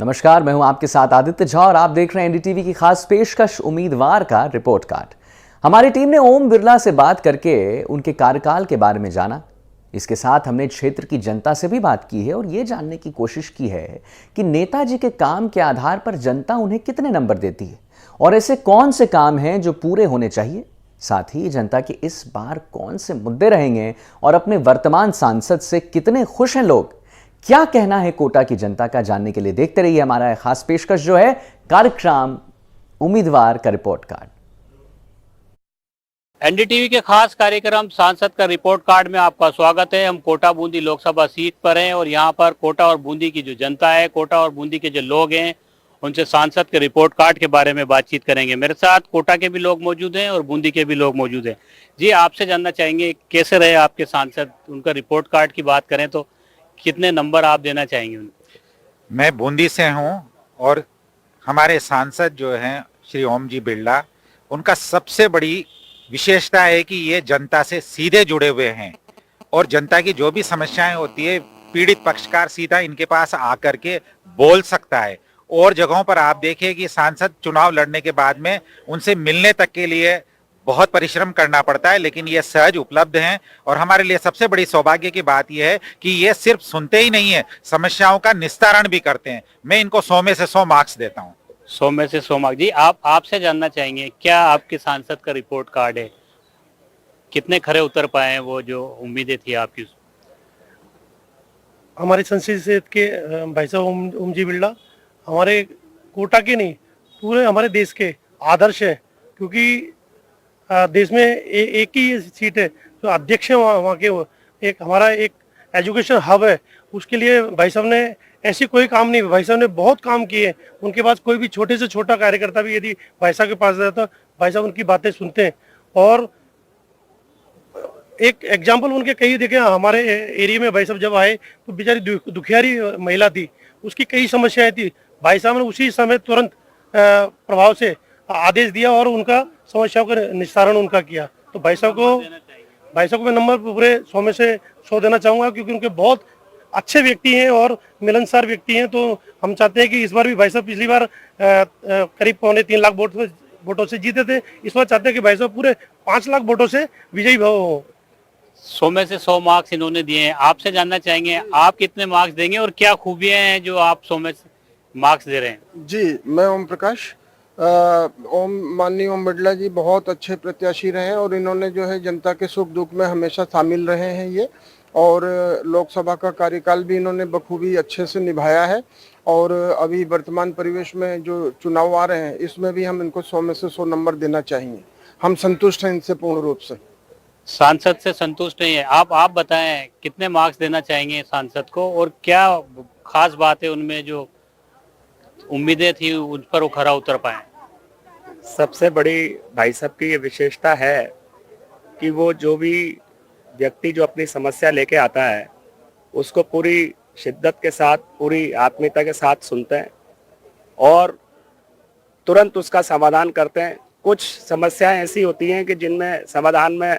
नमस्कार, मैं हूं आपके साथ आदित्य झा और आप देख रहे हैं एनडीटीवी की खास पेशकश उम्मीदवार का रिपोर्ट कार्ड। हमारी टीम ने ओम बिरला से बात करके उनके कार्यकाल के बारे में जाना। इसके साथ हमने क्षेत्र की जनता से भी बात की है और ये जानने की कोशिश की है कि नेताजी के काम के आधार पर जनता उन्हें कितने नंबर देती है और ऐसे कौन से काम हैं जो पूरे होने चाहिए। साथ ही जनता के इस बार कौन से मुद्दे रहेंगे और अपने वर्तमान सांसद से कितने खुश हैं लोग, क्या कहना है कोटा की जनता का, जानने के लिए देखते रहिए हमारा खास पेशकश जो है कार्यक्रम उम्मीदवार का रिपोर्ट कार्ड। एनडीटीवी के खास कार्यक्रम सांसद का रिपोर्ट कार्ड में आपका स्वागत है। हम कोटा बूंदी लोकसभा सीट पर हैं और यहाँ पर कोटा और बूंदी की जो जनता है, कोटा और बूंदी के जो लोग हैं, उनसे सांसद के रिपोर्ट कार्ड के बारे में बातचीत करेंगे। मेरे साथ कोटा के भी लोग मौजूद हैं और बूंदी के भी लोग मौजूद हैं। जी, आपसे जानना चाहेंगे कैसे रहे आपके सांसद, उनका रिपोर्ट कार्ड की बात करें तो कितने नंबर आप देना चाहेंगे उनको? मैं बूंदी से हूं और हमारे सांसद जो हैं श्री ओम जी बिरला, उनका सबसे बड़ी विशेषता है कि ये जनता से सीधे जुड़े हुए हैं और जनता की जो भी समस्याएं होती है पीड़ित पक्षकार सीधा इनके पास आकर के बोल सकता है। और जगहों पर आप देखिए कि सांसद चुनाव लड़ने के बाद में उनसे मिलने तक के लिए बहुत परिश्रम करना पड़ता है, लेकिन ये सहज उपलब्ध हैं। और हमारे लिए सबसे बड़ी सौभाग्य की बात यह है कि ये सिर्फ सुनते ही नहीं है, समस्याओं का निस्तारण भी करते हैं। मैं इनको 100 में से 100 मार्क्स देता हूँ। 100 में से 100 मार्क्स। जी, आपसे जानना चाहेंगे क्या आपके सांसद का रिपोर्ट कार्ड है, कितने खरे उतर पाए हैं वो जो उम्मीदें थी आपकी? हमारे संसद के भाई साहब ओम जी बिरला हमारे कोटा के नहीं पूरे हमारे देश के आदर्श है, क्योंकि देश में एक ही सीट है जो अध्यक्ष है वहाँ के। एक हमारा एक एजुकेशन हब है, उसके लिए भाई साहब ने ऐसी कोई काम नहीं, भाई साहब ने बहुत काम किए। उनके पास कोई भी छोटे से छोटा कार्यकर्ता भी यदि भाई साहब के पास जाता, भाई साहब उनकी बातें सुनते हैं। और एक एग्जाम्पल उनके कई देखे, हमारे एरिया में भाई साहब जब आए तो बेचारी दुखियारी महिला थी, उसकी कई समस्याएं थी। भाई साहब ने उसी समय तुरंत प्रभाव से आदेश दिया और उनका समस्याओं का निस्तारण उनका किया। तो भाई साहब को मैं नंबर पूरे 100 में से 100 देना चाहूँगा, क्योंकि उनके बहुत अच्छे व्यक्ति हैं और मिलनसार व्यक्ति हैं। तो हम चाहते हैं कि इस बार भी भाई साहब पिछली बार करीब 2.25 लाख वोटों से जीते थे, इस बार चाहते हैं कि भाई साहब पूरे 5 लाख वोटों से विजयी हो। 100 में से 100 मार्क्स इन्होंने दिए हैं। आपसे जानना चाहेंगे आप कितने मार्क्स देंगे और क्या खूबियां हैं जो आप 100 में से मार्क्स दे रहे हैं? जी, मैं ओम प्रकाश। माननीय ओम बिरला जी बहुत अच्छे प्रत्याशी रहे हैं और इन्होंने जो है जनता के सुख दुख में हमेशा शामिल रहे हैं ये, और लोकसभा का कार्यकाल भी इन्होंने बखूबी अच्छे से निभाया है। और अभी वर्तमान परिवेश में जो चुनाव आ रहे हैं इसमें भी हम इनको 100 में से 100 नंबर देना चाहेंगे। हम संतुष्ट हैं इनसे पूर्ण रूप से। सांसद से संतुष्ट नहीं है आप बताएं कितने मार्क्स देना चाहेंगे सांसद को और क्या खास बात है उनमें जो उम्मीदें थी उन पर वो खरा उतर पाए? सबसे बड़ी भाई साहब की ये विशेषता है कि वो जो भी व्यक्ति जो अपनी समस्या लेके आता है उसको पूरी शिद्दत के साथ, पूरी आत्मीयता के साथ सुनते हैं और तुरंत उसका समाधान करते हैं। कुछ समस्याएं ऐसी होती हैं कि जिनमें समाधान में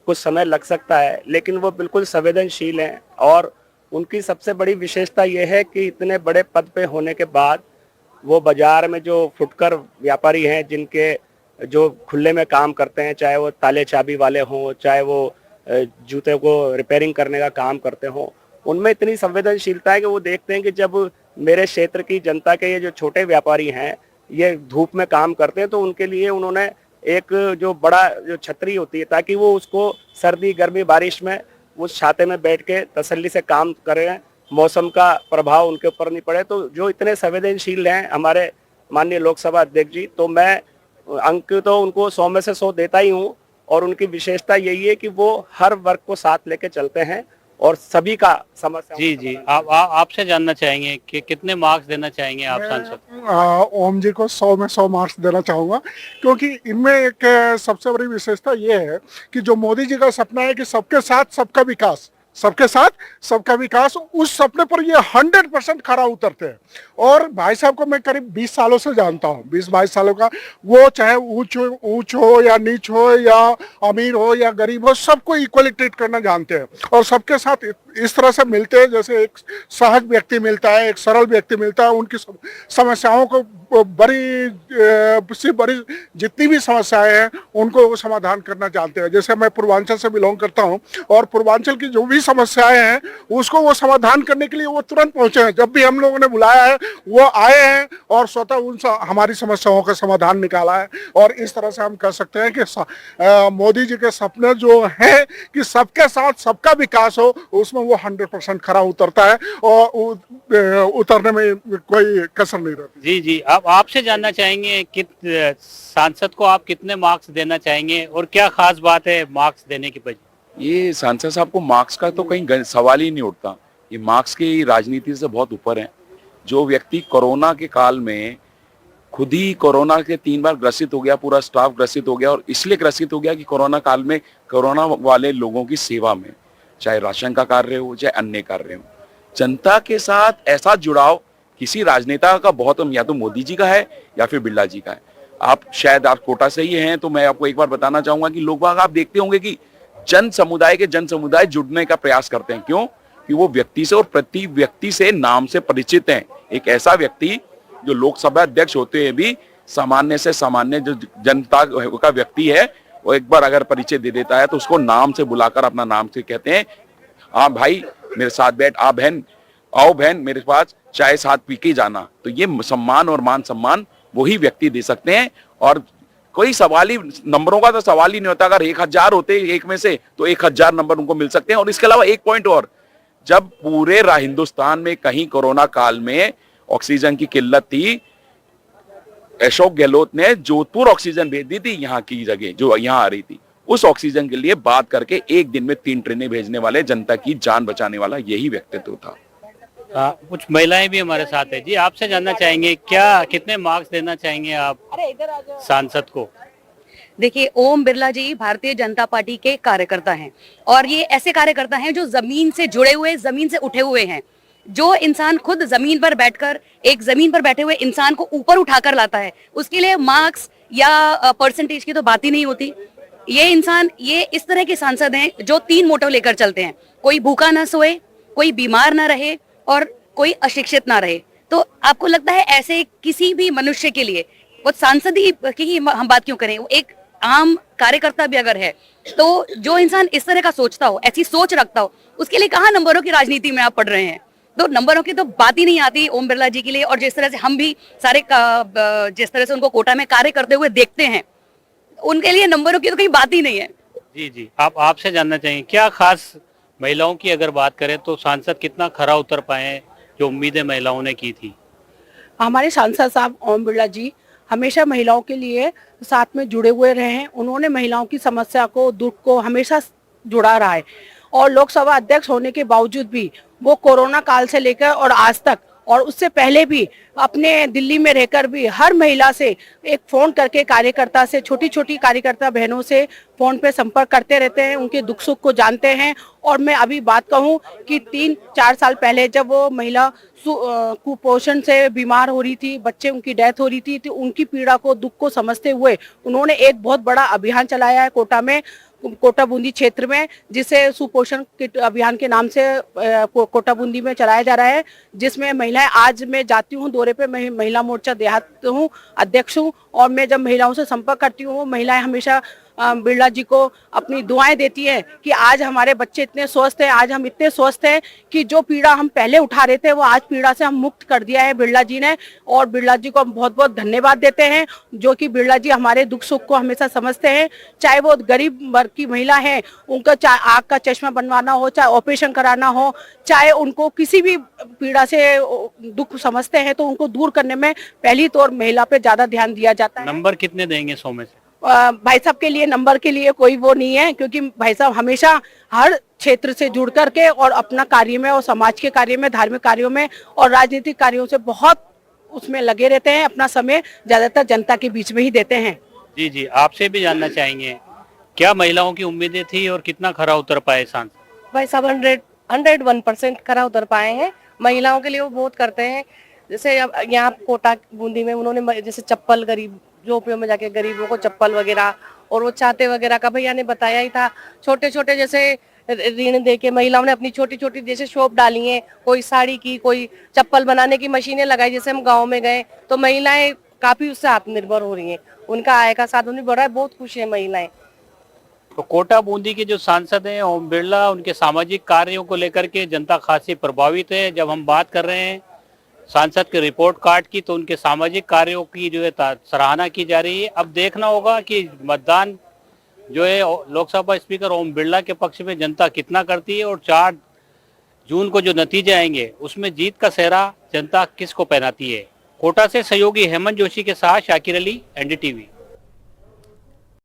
कुछ समय लग सकता है, लेकिन वो बिल्कुल संवेदनशील हैं। और उनकी सबसे बड़ी विशेषता ये है कि इतने बड़े पद पे होने के बाद वो बाजार में जो फुटकर व्यापारी हैं, जिनके जो खुले में काम करते हैं, चाहे वो ताले चाबी वाले हों, चाहे वो जूते को रिपेयरिंग करने का काम करते हों, उनमें इतनी संवेदनशीलता है कि वो देखते हैं कि जब मेरे क्षेत्र की जनता के ये जो छोटे व्यापारी हैं ये धूप में काम करते हैं तो उनके लिए उन्होंने एक जो बड़ा जो छतरी होती है ताकि वो उसको सर्दी गर्मी बारिश में उस छाते में बैठ के तसल्ली से काम करें, मौसम का प्रभाव उनके ऊपर नहीं पड़े। तो जो इतने संवेदनशील हैं हमारे माननीय लोकसभा अध्यक्ष जी, तो मैं अंक तो उनको 100 में से 100 देता ही हूँ। और उनकी विशेषता यही है कि वो हर वर्ग को साथ लेके चलते हैं और सभी का समस्या। जी, आपसे जानना चाहेंगे कि कितने मार्क्स देना चाहेंगे आप सांसद? ओम जी को 100 में 100 मार्क्स देना चाहूँगा, क्योंकि इनमें एक सबसे बड़ी विशेषता ये है कि जो मोदी जी का सपना है कि सबके साथ सबका विकास, सबके साथ सबका विकास, उस सपने पर ये 100% खरा उतरते हैं। और भाई साहब को मैं करीब 20 सालों से जानता हूँ, 20-22 सालों का। वो चाहे ऊंच हो या नीच हो या अमीर हो या गरीब हो, सबको इक्वली ट्रीट करना जानते हैं और सबके साथ इस तरह से मिलते हैं जैसे एक सहज व्यक्ति मिलता है, एक सरल व्यक्ति मिलता है, उनकी समस्याओं को से बड़ी जितनी भी समस्याएं हैं उनको वो समाधान करना चाहते हैं। जैसे मैं पूर्वांचल से बिलोंग करता हूं और पूर्वांचल की जो भी समस्याएं हैं उसको वो समाधान करने के लिए वो तुरंत पहुंचे हैं। जब भी हम लोगों ने बुलाया है वो आए हैं और स्वतः उन हमारी समस्याओं का समाधान निकाला है। और इस तरह से हम कह सकते हैं कि मोदी जी के सपने जो है कि सबके साथ सबका विकास हो, उसमें वो 100% खरा उतरता है और उतरने में कोई कसर नहीं रहती। जी जी, अब आपसे जानना चाहेंगे कि सांसद को आप कितने मार्क्स देना चाहेंगे और क्या खास बात है मार्क्स देने की वजह? ये सांसद साहब को मार्क्स का तो कहीं सवाल ही नहीं उठता। ये मार्क्स की राजनीति से बहुत ऊपर है। जो व्यक्ति कोरोना के काल में खुद ही कोरोना के 3 बार ग्रसित हो गया, पूरा स्टाफ ग्रसित हो गया और इसलिए ग्रसित हो गया कि कोरोना काल में कोरोना वाले लोगों की सेवा में, चाहे राशन का कार्य हो चाहे अन्य कार्य हो, जनता के साथ ऐसा जुड़ाव किसी राजनेता का बहुत या तो मोदी जी का है या फिर बिरला जी का है। आप शायद आप कोटा से ही हैं तो मैं आपको एक बार बताना चाहूंगा कि लोग बाग आप देखते होंगे कि जन समुदाय जुड़ने का प्रयास करते हैं। क्यों? कि वो व्यक्ति से और प्रति व्यक्ति से नाम से परिचित हैं। एक ऐसा व्यक्ति जो लोकसभा अध्यक्ष होते हुए भी सामान्य से सामान्य जो जनता का व्यक्ति है वो एक बार अगर परिचय दे देता है तो उसको नाम से बुलाकर अपना नाम से कहते हैं, हाँ भाई मेरे साथ बैठ, आ बहन आओ बहन मेरे पास चाय साथ पी के जाना। तो ये सम्मान और मान सम्मान वही व्यक्ति दे सकते हैं और कोई सवाल ही, नंबरों का तो सवाल ही नहीं होता। अगर 1000 होते एक में से तो 1000 नंबर उनको मिल सकते हैं। और इसके अलावा एक पॉइंट और, जब पूरे हिंदुस्तान में कहीं कोरोना काल में ऑक्सीजन की किल्लत थी, अशोक गहलोत ने जोधपुर ऑक्सीजन भेज दी थी यहाँ की जगह जो यहाँ आ रही थी। उस ऑक्सीजन के लिए बात करके एक दिन में 3 ट्रेनें भेजने वाले, जनता की जान बचाने वाला यही व्यक्तित्व था। कुछ महिलाएं भी हमारे साथ है। जी, आपसे जानना चाहेंगे क्या कितने मार्क्स देना चाहेंगे आप सांसद को? देखिए, ओम बिरला जी भारतीय जनता पार्टी के कार्यकर्ता हैं और ये ऐसे कार्यकर्ता हैं जो जमीन से जुड़े हुए, जमीन से उठे हुए हैं। जो इंसान खुद जमीन पर बैठकर एक जमीन पर बैठे हुए इंसान को ऊपर उठाकर लाता है, उसके लिए मार्क्स या परसेंटेज की तो बात ही नहीं होती। ये इंसान, ये इस तरह के सांसद हैं जो 3 मोटो लेकर चलते हैं, कोई भूखा ना सोए, कोई बीमार ना रहे और कोई अशिक्षित ना रहे। तो आपको लगता है ऐसे किसी भी मनुष्य के लिए, वो सांसद की हम बात क्यों करें, वो एक आम कार्यकर्ता भी अगर है तो जो इंसान इस तरह का सोचता हो, ऐसी सोच रखता हो, उसके लिए कहाँ नंबरों की राजनीति में आप पढ़ रहे हैं? तो नंबरों की तो बात ही नहीं आती ओम बिरला जी के लिए। और जिस तरह से हम भी सारे जिस तरह से उनको कोटा में कार्य करते हुए देखते हैं, उनके लिए नंबरों की तो कहीं बात ही नहीं है। जी जी, आपसे जानना चाहिए क्या खास महिलाओं की अगर बात करें तो सांसद कितना खरा उतर पाए जो उम्मीदें महिलाओं ने की थी? हमारे सांसद साहब ओम बिरला जी हमेशा महिलाओं के लिए साथ में जुड़े हुए रहे हैं। उन्होंने महिलाओं की समस्या को, दुख को हमेशा जुड़ा रहा है और लोकसभा अध्यक्ष होने के बावजूद भी वो कोरोना काल से लेकर और आज तक और उससे पहले भी अपने दिल्ली में रहकर भी हर महिला से एक फोन करके, कार्यकर्ता से, छोटी छोटी कार्यकर्ता बहनों से फोन पे संपर्क करते रहते हैं, उनके दुख सुख को जानते हैं। और मैं अभी बात कहूँ कि 3-4 साल पहले जब वो महिला कुपोषण से बीमार हो रही थी, बच्चे उनकी डेथ हो रही थी, तो उनकी पीड़ा को, दुख को समझते हुए उन्होंने एक बहुत बड़ा अभियान चलाया है कोटा में, कोटा बूंदी क्षेत्र में, जिसे सुपोषण किट अभियान के नाम से कोटा बूंदी में चलाया जा रहा है, जिसमें महिलाएं, आज मैं जाती हूँ दौरे पे, मैं महिला मोर्चा देहात हूँ, अध्यक्ष हूँ, और मैं जब महिलाओं से संपर्क करती हूँ, महिलाएं हमेशा बिरला जी को अपनी दुआएं देती हैं कि आज हमारे बच्चे इतने स्वस्थ हैं, आज हम इतने स्वस्थ हैं कि जो पीड़ा हम पहले उठा रहे थे वो आज पीड़ा से हम मुक्त कर दिया है बिरला जी ने। और बिरला जी को हम बहुत बहुत धन्यवाद देते हैं, जो कि बिरला जी हमारे दुख सुख को हमेशा समझते हैं। चाहे वो गरीब वर्ग की महिला है, उनका चाहे आँख का चश्मा बनवाना हो, चाहे ऑपरेशन कराना हो, चाहे उनको किसी भी पीड़ा से दुख समझते हैं तो उनको दूर करने में पहली तौर महिला पे ज्यादा ध्यान दिया जाता है। नंबर कितने देंगे 100 में से? भाई साहब के लिए नंबर के लिए कोई वो नहीं है, क्योंकि भाई साहब हमेशा हर क्षेत्र से जुड़ करके और अपना कार्य में और समाज के कार्य में, धार्मिक कार्यों में और राजनीतिक कार्यों से बहुत उसमें लगे रहते हैं। अपना समय ज्यादातर जनता के बीच में ही देते हैं। जी जी, आपसे भी जानना चाहेंगे क्या महिलाओं की उम्मीदें थी और कितना खरा उतर पाए सांसद? भाई साहब 101% खरा उतर पाए हैं। महिलाओं के लिए वो बहुत करते हैं। जैसे यहाँ कोटा बूंदी में उन्होंने जैसे चप्पल, गरीब झोपड़ियों में जाके गरीबों को चप्पल वगैरह, और वो चाहते वगैरह का भैया ने बताया ही था, छोटे छोटे जैसे ऋण देके महिलाओं ने अपनी छोटी छोटी जैसे शॉप डाली है, कोई साड़ी की, कोई चप्पल बनाने की मशीनें लगाई। जैसे हम गाँव में गए तो महिलाएं काफी उससे आत्मनिर्भर हो रही हैं, उनका आय का साधन भी बढ़ा है, बहुत खुश है महिलाएं। तो कोटा बूंदी के जो सांसद हैं ओम बिरला, उनके सामाजिक कार्यों को लेकर के जनता खासी प्रभावित है। जब हम बात कर रहे हैं सांसद के रिपोर्ट कार्ड की, तो उनके सामाजिक कार्यों की जो है सराहना की जा रही है। अब देखना होगा कि मतदान जो है लोकसभा स्पीकर ओम बिरला के पक्ष में जनता कितना करती है, और 4 जून को जो नतीजे आएंगे उसमें जीत का सेहरा जनता किसको पहनाती है। कोटा से सहयोगी हेमंत जोशी के साथ शाकिर अली, एनडीटीवी।